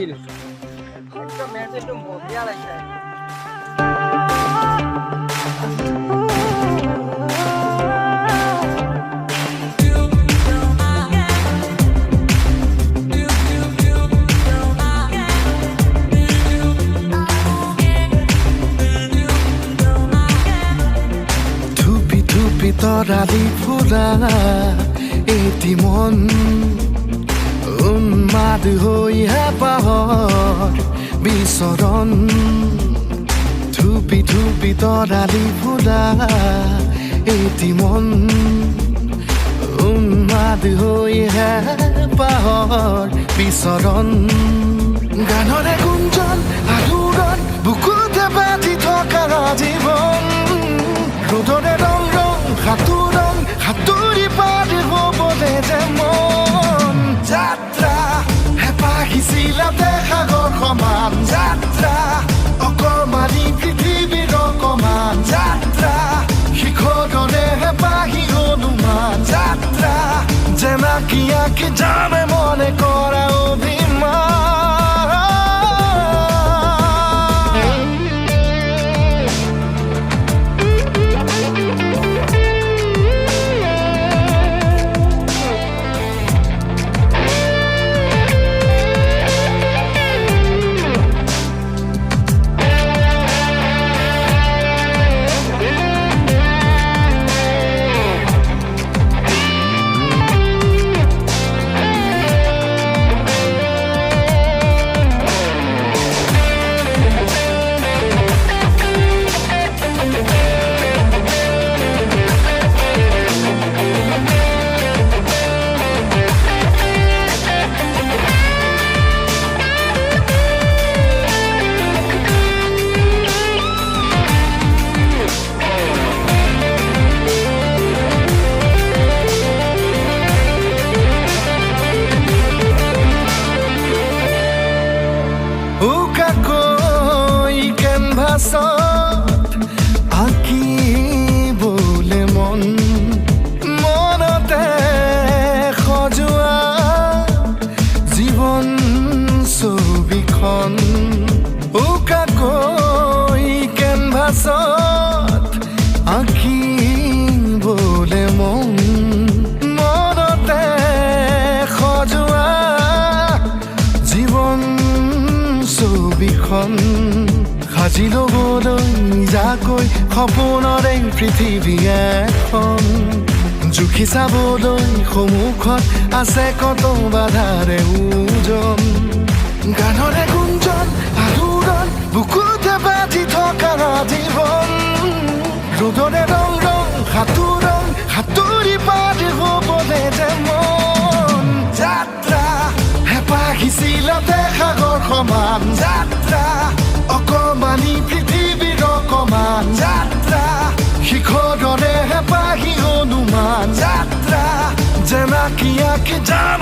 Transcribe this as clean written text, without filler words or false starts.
feel হৈছে একদম মেছেজটো মজা লাগিছে তৰালি ফুৰা এটি মন উন্মাদ হৈ হেঁপাহৰ বিচৰণ ধুপি ধুপি তৰালি ফুৰা এটি মন উন্মাদ হৈ হেঁপাহৰ বিচৰণ গানৰে গুঞ্জন আলোড়ন বুকুতে বাজি থকা জীৱন ৰ'দৰে ৰং সাঁতোৰং সাঁতুৰি পাৰি হ'বলে যে মন যাত্ৰা হেঁপাহিছিলাতে সাগৰ সমান যাত্ৰা অকমানি পৃথিৱীৰ অকমান যাত্ৰা শিখৰৰে হেঁপাহি অনুমান যাত্ৰা জেনাকি আঁকি জানে মনে কৰা অভিমান আঁকিবলে মন মনতে সজোৱা জীৱন ছবিখন উকাকৈ কেনভাছত আঁকিবলে মন মনতে সজোৱা জীৱন ছবিখন সাজি ল'বলৈ নিজাকৈ সপোনৰে পৃথিৱী এখন জুখি চাবলৈ সন্মুখত আছে কত বাধাৰে ওজন গানৰে গুঞ্জন আলোড়ন বুকুতে বাজি থকা জীৱন ৰ'দৰে ৰং ৰং সাঁতোৰং সাঁতুৰি পাৰি হ'বলে যে মন যাত্ৰা হেঁপাহিছিলাতে সাগৰ সমান যাত্ৰা অকমানি পৃথিৱীৰ অকমান যাত্ৰা শিখৰৰে হেঁপাহি অনুমান যাত্ৰা জেনাকি আঁকি জান